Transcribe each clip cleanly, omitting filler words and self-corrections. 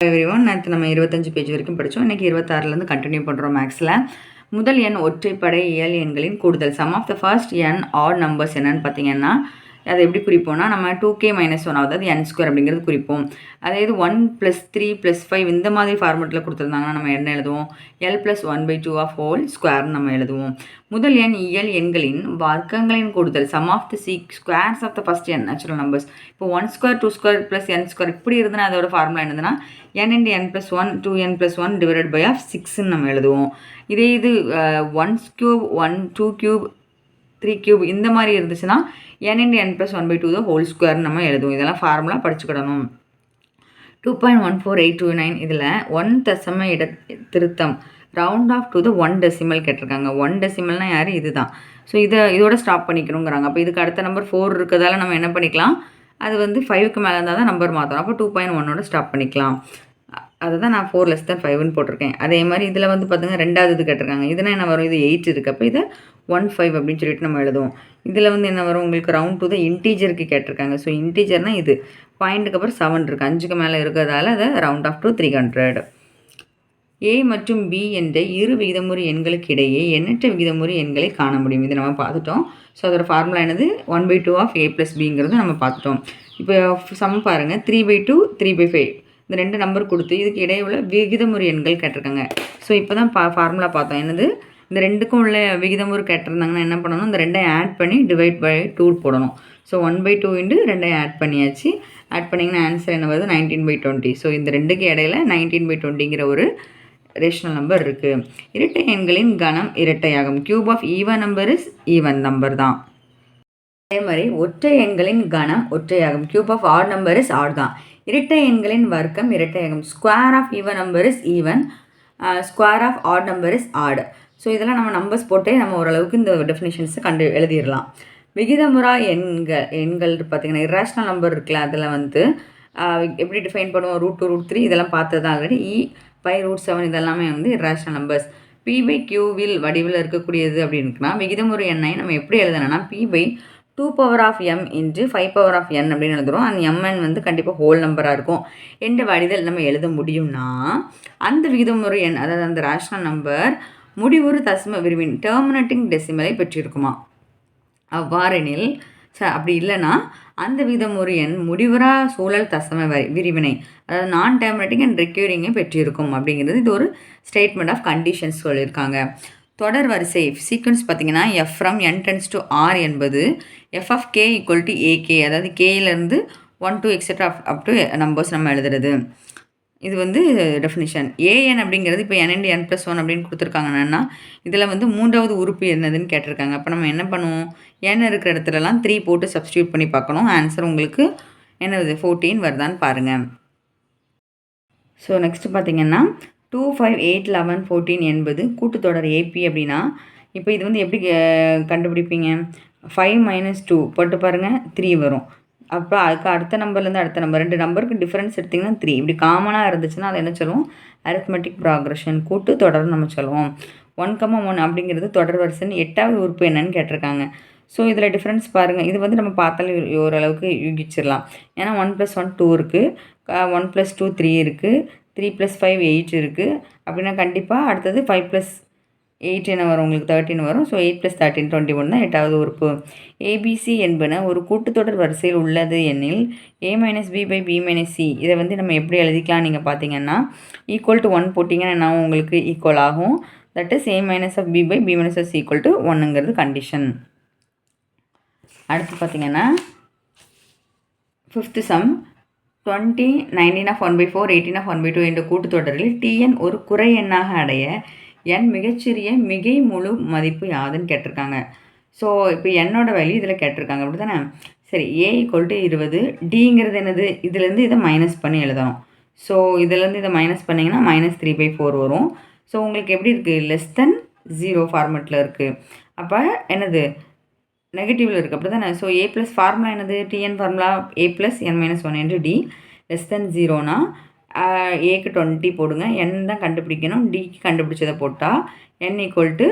Everyone, நேற்று நம்ம 25 page வரைக்கும் படித்தோம். இன்றைக்கி 26லேருந்து கண்டினியூ பண்ணுறோம் மேக்ஸில். முதல் எண் ஒற்றைப்படை இயல் எண்களின் கூடுதல். சம் ஆஃப் த ஃபர்ஸ்ட் எண் ஆட் நம்பர்ஸ் என்னன்னு பார்த்தீங்கன்னா, அதை எப்படி குறிப்போம்னா, நம்ம 2k - 1 அதாவது n² அப்படிங்கிறது குறிப்போம். அதாவது 1 + 3 + 5 இந்த மாதிரி ஃபார்மெட்டில் கொடுத்துருந்தாங்கன்னா நம்ம என்ன எழுதுவோம்? l + 1/2 ஆஃப் ஹோல் ஸ்கொயர்னு நம்ம எழுதுவோம். முதல் எண் இயல் எண்களின் வர்க்கங்களின் கூடுதல். Sum of the squares of the first n natural numbers. இப்போ 1² 2² + n² இப்படி இருந்ததுன்னா அதோட ஃபார்முலா என்னதுன்னா n × n + 1 2n + 1 divided by of 6ன்னு நம்ம எழுதுவோம். இதே இது 1³ 1 2³ 3³ இந்த மாதிரி இருந்துச்சுன்னா n × n + 1/2 தான் ஹோல் ஸ்கொயர்னு நம்ம எழுதுவோம். இதெல்லாம் ஃபார்முலா படிச்சுக்கிடணும். 2.14829 இதில் 1 தசம திருத்தம் round off to the 1 decimal கேட்டிருக்காங்க. 1 டெசிமல்னால் யார்? இது தான். ஸோ இதோட ஸ்டாப் பண்ணிக்கணுங்கிறாங்க. அப்போ இதுக்கு அடுத்த நம்பர் 4 இருக்கிறதால நம்ம என்ன பண்ணிக்கலாம்? அது வந்து 5க்கு மேலே இருந்தால் தான் நம்பர் மாற்றணும். அப்போ 2.1ஓட ஸ்டாப் பண்ணிக்கலாம். அதை தான் நான் 4 < 5ன்னு போட்டிருக்கேன். அதே மாதிரி இதில் வந்து பார்த்திங்கன்னா ரெண்டாவது இது கேட்டிருக்காங்க. இதுனா என்ன வரும்? இது 8 இருக்குது. அப்போ இதை 15 அப்படின்னு சொல்லிட்டு நம்ம எழுதுவோம். இதில் வந்து என்ன வரும்? உங்களுக்கு ரவுண்ட் டு த இன்டீஜருக்கு கேட்டிருக்காங்க. ஸோ இன்டீஜர்னால் இது பாயிண்ட்டுக்கு அப்புறம் 7 இருக்குது. 5க்கு மேலே இருக்கிறதால அதை ரவுண்ட் ஆஃப் டு 300. A மற்றும் B என்ற இரு விகிதமுறு எண்களுக்கு இடையே எண்ணற்ற விகிதமுறு எண்களை காண முடியும். இதை நம்ம பார்த்துட்டோம். ஸோ அதோட ஃபார்முலா என்னது? 1/2 ஆஃப் A + Bங்கிறது நம்ம பார்த்துட்டோம். இப்போ சம் பாருங்கள். 3/2 3/5 இந்த ரெண்டு நம்பர் கொடுத்து இதுக்கு இடையே உள்ள விகிதமுறு எண்கள் கேட்டிருக்காங்க. ஸோ இப்போ தான் ஃபார்முலா பார்த்தோம். என்னது? இந்த ரெண்டுக்கும் உள்ள விகிதமுறு கேட்டிருந்தாங்கன்னா என்ன பண்ணணும்? இந்த ரெண்டையும் ஆட் பண்ணி டிவைட் பை 2 போடணும். ஸோ 1/2 × ரெண்டையும் ஆட் பண்ணியாச்சு. ஆட் பண்ணிங்கன்னா ஆன்சர் என்ன வருது? 19/20. ஸோ இந்த ரெண்டுக்கு இடையில 19/20ங்கிற ஒரு ரேஷனல் நம்பர் இருக்குது. இரட்டை எண்களின் கணம் இரட்டையாகும். Cube of even number is even number தான். அதே மாதிரி ஒற்றை எண்களின் கணம் ஒற்றையாகும். Cube of odd number is odd தான். இரட்டை எண்களின் வர்க்கம் இரட்டையாகும். Square of even number is even, square of odd number is odd. So இதெல்லாம் நம்ம நம்பர்ஸ் போட்டே நம்ம ஓரளவுக்கு இந்த டெஃபினேஷன்ஸை எழுதிடலாம். விகிதமுறா எண்கள் பார்த்திங்கன்னா இர்ரேஷனல் நம்பர் இருக்குல்ல, அதில் வந்து எப்படி டிஃபைன் பண்ணுவோம்? √2 √3 இதெல்லாம் பார்த்தது தான் ஆல்ரெடி. √7 இதெல்லாமே வந்து இர்ரேஷனல் நம்பர்ஸ். p/q வடிவில் இருக்கக்கூடியது அப்படின்னா விகிதமுறு எண்ணை நம்ம எப்படி எழுதணும்னா p/2 power m × 5 power n அப்படின்னு எழுதுகிறோம். அந்த mn வந்து கண்டிப்பாக ஹோல் நம்பராக இருக்கும் என்ற வடிவில் நம்ம எழுத முடியும்னா அந்த விகிதமுறு எண், அதாவது அந்த ரேஷனல் நம்பர் முடிவுறு தசம விரிவின் டெர்மினேட்டிங் டெசிமலை பெற்றிருக்குமா? அவ்வாறெனில் அப்படி இல்லைன்னா அந்த விகிதமுறு எண் முடிவுறா சூழல் தசம விரிவினை, அதாவது நான் டெர்மினேட்டிங் அண்ட் ரெக்யூரிங்கை பெற்றிருக்கும் அப்படிங்கிறது இது ஒரு ஸ்டேட்மெண்ட் ஆஃப் கண்டிஷன்ஸ் சொல்லியிருக்காங்க. தொடர் வரிசை சீக்வன்ஸ் பார்த்திங்கன்னா f from n tends to r என்பது f of k = ak, அதாவது kலேருந்து 1 to etc. Up to numbers நம்ம எழுதுறது. இது வந்து டெஃபினிஷன். an அப்படிங்கிறது இப்போ n × n + 1 அப்படின்னு கொடுத்துருக்காங்கன்னா இதில் வந்து மூன்றாவது உறுப்பு என்னதுன்னு கேட்டிருக்காங்க. அப்போ நம்ம என்ன பண்ணுவோம்? n இருக்கிற இடத்துலலாம் 3 போட்டு சப்ஸ்டியூட் பண்ணி பார்க்கணும். ஆன்சர் உங்களுக்கு என்னது? 14 வருதான்னு பாருங்கள். ஸோ நெக்ஸ்ட்டு பார்த்திங்கன்னா 2 5 8 11 14 என்பது கூட்டுத்தொடர் AP அப்படின்னா இப்போ இது வந்து எப்படி கண்டுபிடிப்பீங்க? 5 - 2 போட்டு பாருங்கள், 3 வரும். அப்போ அதுக்கு அடுத்த நம்பர்லேருந்து அடுத்த நம்பர் 2 நம்பருக்கு டிஃப்ரென்ஸ் எடுத்திங்கன்னா 3 இப்படி காமனாக இருந்துச்சுன்னா அதை என்ன சொல்லுவோம்? அரித்மெட்டிக் ப்ராக்ரஷன் கூட்டு தொடர்னு நம்ம சொல்லுவோம். 1,1 அப்படிங்கிறது தொடர் வரிசைன்னு 8வது உறுப்பு என்னன்னு கேட்டிருக்காங்க. ஸோ இதில் டிஃப்ரென்ஸ் பாருங்கள். இது வந்து நம்ம பார்த்தாலே ஓரளவுக்கு யூகிச்சிடலாம். ஏன்னா 1 + 1 2 இருக்குது, 1 + 2 3 இருக்குது, 3 + 5 8 இருக்குது. அப்படின்னா கண்டிப்பாக அடுத்தது 5 + 8 என்ன வரும்? உங்களுக்கு 13 வரும். ஸோ 8 + 13 21 தான் 8வது உறுப்பு. ABC என்பன ஒரு கூட்டுத்தொடர் வரிசையில் உள்ளது எனில் a - b/b - c இதை வந்து நம்ம எப்படி எழுதிக்கலாம்? நீங்கள் பார்த்தீங்கன்னா = 1 போட்டிங்கன்னா என்ன உங்களுக்கு ஈக்குவல் ஆகும். That is a - b/b - c = 1ங்கிறது கண்டிஷன். அடுத்து பார்த்திங்கன்னா 5th சம் 20 19 of 1/4 18 of 1/2 என்ற கூட்டுத்தொடரில் tn ஒரு குறை எண்ணாக அடைய n மிகச்சிறிய மிகை முழு மதிப்பு யாதுன்னு கேட்டிருக்காங்க. ஸோ இப்போ என்னோட வேல்யூ இதில் கேட்டிருக்காங்க, அப்படி தானே? சரி, a = 20, டிங்கிறது என்னது? இதுலேருந்து இதை மைனஸ் பண்ணி எழுதணும். ஸோ இதுலேருந்து இதை மைனஸ் பண்ணிங்கன்னா -3/4 வரும். ஸோ உங்களுக்கு எப்படி இருக்குது? <0 ஃபார்மெட்டில் இருக்குது. அப்போ என்னது? நெகட்டிவில் இருக்குது, அப்படி தானே? ஸோ a + ஃபார்முலா என்னது? tn formula a + n - 1 × d <0னா ஏக்கு 20 போடுங்க. n தான் கண்டுபிடிக்கணும். டிக்கு கண்டுபிடிச்சதை போட்டால் n =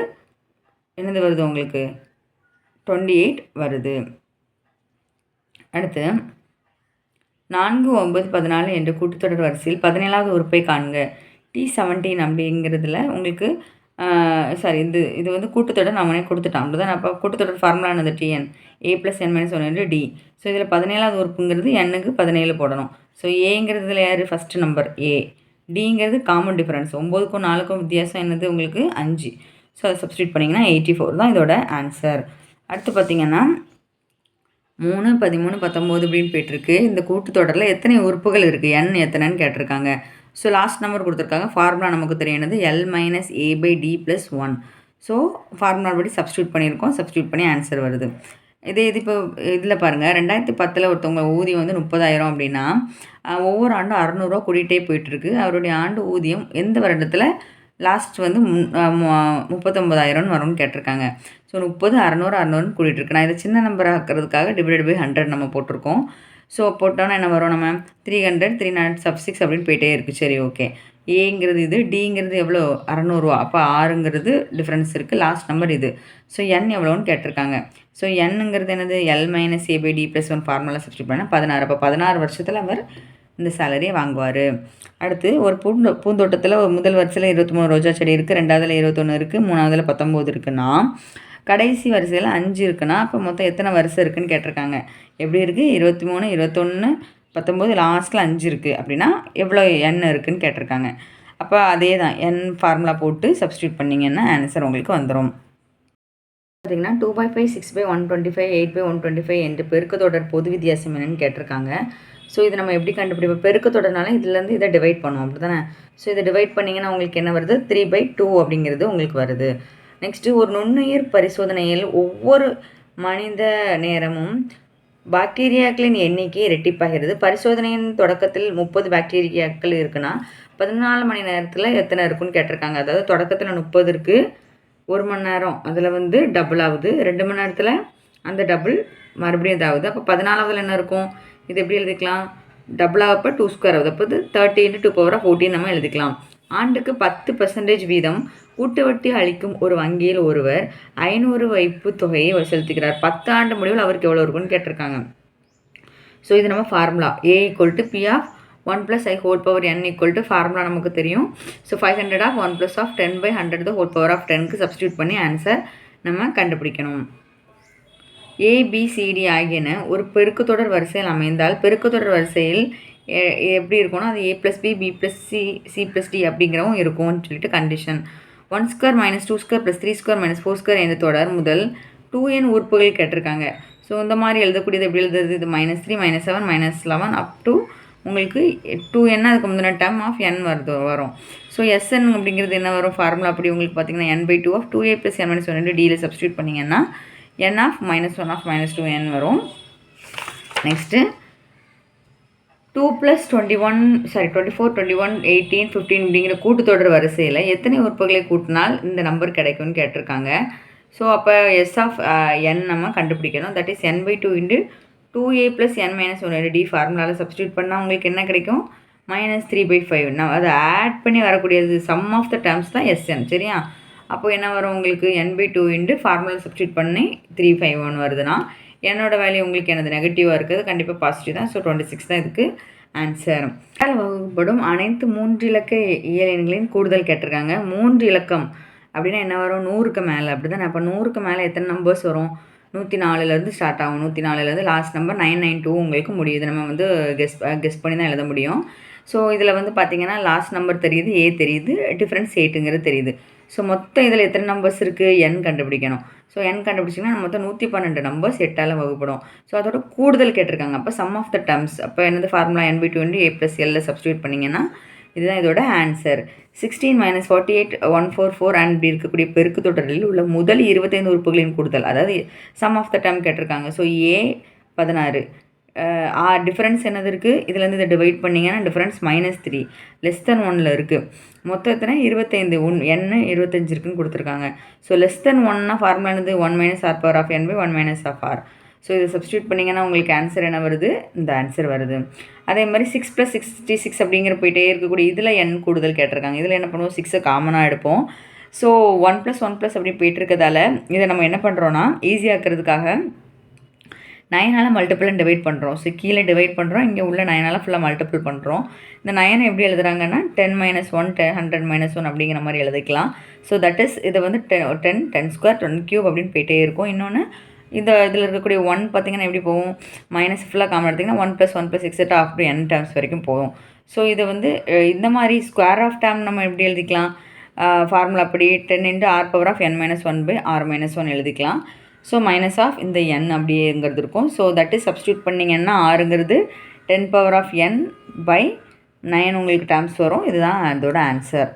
என்னது வருது உங்களுக்கு? 28 வருது. அடுத்து 4, 9, 14 என்ற கூட்டுத்தொடர் வரிசையில் 17வது உறுப்பை காண்க. T17 அப்படிங்கிறதுல உங்களுக்கு சாரி இது வந்து கூட்டுத்தொடர் நான் கொடுத்துட்டான் அப்படிதான். அப்போ கூட்டுத்தொடர் ஃபார்முலா என்னது? Tn a + n - 1 × d. So இதில் 17வது உறுப்புங்கிறது n-க்கு 17 போடணும். ஸோ ஏங்கிறதுல யார் ஃபஸ்ட்டு நம்பர் a, டிங்கிறது காமன் டிஃபரன்ஸ். 9க்கும் 4க்கும் வித்தியாசம் என்னது உங்களுக்கு? 5. ஸோ அதை சப்ஸ்டியூட் பண்ணிங்கன்னா 84 தான் இதோட ஆன்சர். அடுத்து பார்த்திங்கன்னா 3, 13, 19 இப்படின்னு போயிட்டுருக்கு. இந்த கூட்டுத்தொடரில் எத்தனை உறுப்புகள் இருக்குது, n எத்தனைன்னு கேட்டிருக்காங்க. ஸோ லாஸ்ட் நம்பர் கொடுத்துருக்காங்க. ஃபார்முலா நமக்கு தெரியுது L - a/d + 1. ஸோ ஃபார்முலா படி சப்ஸ்டியூட் பண்ணியிருக்கோம். சப்ஸ்டியூட் பண்ணி ஆன்சர் வருது. இது இப்போ இதில் பாருங்கள், 2010 ஒருத்தவங்க ஊதியம் வந்து 30,000 அப்படின்னா ஒவ்வொரு ஆண்டும் 600 கூட்டிகிட்டே போயிட்டுருக்கு. அவருடைய ஆண்டு ஊதியம் எந்த வருடத்தில் லாஸ்ட் வந்து 39,000 வரும்னு கேட்டிருக்காங்க. ஸோ 30, 600, 600 கூட்டிகிட்டு நான் இதை சின்ன நம்பர் ஆக்கிறதுக்காக டிவைடட் பை 100 நம்ம போட்டிருக்கோம். ஸோ போட்டோன்னா என்ன வரும்? நம்ம 300, 306 அப்படின்னு போயிட்டே இருக்குது. சரி, ஓகே. ஏங்கிறது இது, டிங்கிறது எவ்வளோ? 600. அப்போ 6ங்கிறது டிஃப்ரென்ஸ் இருக்குது. லாஸ்ட் நம்பர் இது. ஸோ n எவ்வளோன்னு கேட்டிருக்காங்க. ஸோ n-ங்கிறது என்னது? L - a/d + 1 ஃபார்முலா சப்ஸ்டியூட் பண்ணால் 16. அப்போ 16 வருஷத்தில் அவர் இந்த சேலரியை வாங்குவார். அடுத்து ஒரு பூந்தோட்டத்தில் ஒரு முதல் வரிசையில் 23 ரோஜா செடி இருக்குது, 2வதுல 21 இருக்குது, 3வதுல 19 இருக்குன்னா கடைசி வரிசையில் 5 இருக்குன்னா அப்போ மொத்தம் எத்தனை வரிசை இருக்குதுன்னு கேட்டிருக்காங்க. எப்படி இருக்குது? 23, 21, 19, லாஸ்ட்டில் 5 இருக்குது அப்படின்னா எவ்வளோ n இருக்குதுன்னு கேட்டிருக்காங்க. அப்போ அதே தான் n ஃபார்முலா போட்டு சப்ஸ்டியூட் பண்ணிங்கன்னா ஆன்சர் உங்களுக்கு வந்துடும். பார்த்திங்கன்னா 2/5, 6/125, 8/125 என்று பெருக்கத்தொடர் பொது வித்தியாசம் என்னன்னு கேட்டிருக்காங்க. ஸோ இது நம்ம எப்படி கண்டுபிடிப்போம்? பெருக்கத்தொடர்னால இதுலேருந்து இதை டிவைட் பண்ணுவோம், அப்படி தானே? ஸோ இதை டிவைட் பண்ணிங்கன்னா உங்களுக்கு என்ன வருது? 3/2 அப்படிங்கிறது உங்களுக்கு வருது. நெக்ஸ்ட்டு ஒரு நுண்ணுயிர் பரிசோதனையில் ஒவ்வொரு மனித நேரமும் பாக்டீரியாக்களின் எண்ணிக்கை இரட்டிப்பாகிறது. பரிசோதனையின் தொடக்கத்தில் 30 பாக்டீரியாக்கள் இருக்குன்னா 14 மணி நேரத்தில் எத்தனை இருக்குன்னு கேட்டிருக்காங்க. அதாவது தொடக்கத்தில் 30 இருக்குது, 1 மணி நேரம் அதில் வந்து டபுள் ஆகுது, 2 மணி நேரத்தில் அந்த டபுள் மறுபடியும் இதாகுது. அப்போ 14வதுல என்ன இருக்கும்? இது எப்படி எழுதிக்கலாம்? டபுள் ஆகப்போ 2 ஸ்கொயர் ஆகுது. அப்போ 30 × 2^14 நம்ம எழுதிக்கலாம். ஆண்டுக்கு 10% வீதம் கூட்டுவட்டி அளிக்கும் ஒரு வங்கியில் ஒருவர் 500 வைப்பு தொகையை செலுத்துகிறார். 10 ஆண்டு முடிவில் அவருக்கு எவ்வளோ இருக்குன்னு கேட்டிருக்காங்க. ஸோ இது நம்ம formula a = p of 1 + i whole power n = formula நமக்கு தெரியும். So 500 of 1 + of 10/100 the whole power of 10க்கு சப்ஸ்டியூட் பண்ணி ஆன்சர் நம்ம கண்டுபிடிக்கணும். ABCD ஆகியன ஒரு பெருக்குத்தொடர் வரிசையில் அமைந்தால் பெருக்குத்தொடர் வரிசையில் எப்படி இருக்கும்னா அது a + b, b + c, c + d அப்படிங்கிறவும் இருக்கும்னு சொல்லிட்டு கண்டிஷன். 1² - 2² + 3² - 4² என்ற தொடர் முதல் 2n உறுப்புகள் கேட்டிருக்காங்க. ஸோ இந்த மாதிரி எழுதக்கூடியது எப்படி எழுதுறது? இது -3, -7, -11 அப் டு உங்களுக்கு 2n அதுக்கு முந்தின டேர்ம் ஆஃப் n வரும். ஸோ Sn அப்படிங்கிறது என்ன வரும்? ஃபார்முலா அப்படி உங்களுக்கு பார்த்தீங்கன்னா n/2 of 2a + n - 1 dயில் substitute பண்ணிங்கன்னா n of -1 of -2n வரும். நெக்ஸ்ட்டு 2 + 24, 21, 18, 15 அப்படிங்கிற கூட்டுத்தொடர் வரிசையில் எத்தனை உறுப்புகளை கூட்டினால் இந்த நம்பர் கிடைக்கும்னு கேட்டிருக்காங்க. ஸோ அப்போ S of n நம்ம கண்டுபிடிக்கணும். That is n/2 × 2a + n - 1 d ஃபார்முலாவில் சப்ஸ்டியூட் பண்ணால் உங்களுக்கு என்ன கிடைக்கும்? -3/5. நான் அதை ஆட் பண்ணி வரக்கூடியது சம் ஆஃப் த டேர்ம்ஸ் தான் Sn. சரியா? அப்போ என்ன வரும் உங்களுக்கு? n/2 × ஃபார்முலா சப்ஸ்டியூட் பண்ணி 351 வருதுன்னா என்னோட வேல்யூ உங்களுக்கு என்னது? நெகட்டிவாக இருக்குது. கண்டிப்பாக பாசிட்டிவ் தான். ஸோ 26 தான் இதுக்கு ஆன்சர். வகுப்படும் அனைத்து 3 இலக்க இயல் எண்களின் கூடுதல் கேட்டிருக்காங்க. 3 இலக்கம் அப்படின்னா என்ன வரும்? 100க்கு மேலே, அப்படி தானே? அப்போ 100க்கு மேலே எத்தனை நம்பர்ஸ் வரும்? 104லேருந்து ஸ்டார்ட் ஆகும். 104லேருந்து லாஸ்ட் நம்பர் 992 உங்களுக்கு முடியுது. நம்ம வந்து கெஸ் பண்ணி தான் எழுத முடியும். ஸோ இதில் வந்து பார்த்திங்கன்னா லாஸ்ட் நம்பர் தெரியுது, a தெரியுது, டிஃப்ரென்ஸ் 8ங்கிறது தெரியுது. ஸோ மொத்தம் இதில் எத்தனை நம்பர்ஸ் இருக்குது? n கண்டுபிடிக்கணும். ஸோ n கண்டுபிடிச்சிங்கன்னா மொத்தம் 112 நம்பர்ஸ் 8ஆல் வகுப்படும். ஸோ அதோட கூடுதல் கேட்டிருக்காங்க. அப்போ சம் ஆஃப் த டேர்ம்ஸ் அப்போ என்னது? Formula n/2 × a + l substitute பண்ணிங்கன்னா இதுதான் இதோட ஆன்சர். 16 - 48, 144 அண்ட் இப்படி இருக்கக்கூடிய பெருக்கு தொடரில் உள்ள முதல் 25 உறுப்புகளின் கூடுதல், அதாவது சம் ஆஃப் த டேர்ம் கேட்டிருக்காங்க. ஸோ a 16, டிஃப்ரென்ஸ் என்னது இருக்குது? இதுலேருந்து இதை டிவைட் பண்ணிங்கன்னா டிஃப்ரென்ஸ் -3 <1 இருக்குது. மொத்தம் எத்தனை? 25. n 25 இருக்குன்னு கொடுத்துருக்காங்க. ஸோ <1னா ஃபார்முலா என்னது? 1 - r power of n/1 - of r. So இதை சப்ஸ்டியூட் பண்ணிங்கன்னா உங்களுக்கு ஆன்சர் என்ன வருது? இந்த ஆன்சர் வருது. அதே மாதிரி 6 + 66 அப்படிங்கிற போயிட்டே இருக்கக்கூடிய இதில் n கூடுதல் கேட்டிருக்காங்க. இதில் என்ன பண்ணுவோம்? 6 காமனாக எடுப்போம். ஸோ 1 + 1 + அப்படி போயிட்டு இருக்கிறதால இதை நம்ம என்ன பண்ணுறோன்னா ஈஸியாக்கிறதுக்காக 9ஆல் மல்டிபிள் டிவைட் பண்ணுறோம். ஸோ கீழே டிவைட் பண்ணுறோம், இங்கே உள்ள 9ஆல் ஃபுல்லாக மல்டிபிள் பண்ணுறோம். இந்த 9 எப்படி எழுதுறாங்கன்னா 10 - 1 100 - 1 அப்படிங்கிற மாதிரி எழுதிக்கலாம். ஸோ தட் இஸ் இதை வந்து 10 10 ஸ்கொயர் 10 கியூப் அப்படின்னு போயிட்டே இருக்கும். இன்னொன்று இதில் இருக்கக்கூடிய 1 பார்த்திங்கன்னா எப்படி போகும், மைனஸ் ஃபுல்லாக காமன் எடுத்திங்கன்னா 1 + 1 + etcetera up to n terms வரைக்கும் போகும். ஸோ இதை வந்து இந்த மாதிரி ஸ்கொயர் ஆஃப் டேர்ம் நம்ம எப்படி எழுதிக்கலாம், ஃபார்முலா அப்படி 10 × r⁴n/r-1 எழுதிக்கலாம். ஸோ மைனஸ் ஆஃப் இந்த n அப்படிங்கிறது இருக்கும். ஸோ தட் இஸ் சப்ஸ்டியூட் பண்ணிங்கன்னா ஆறுங்கிறது 10⁻n/9 உங்களுக்கு டேர்ம்ஸ் வரும். இதுதான் அதோட ஆன்சர்.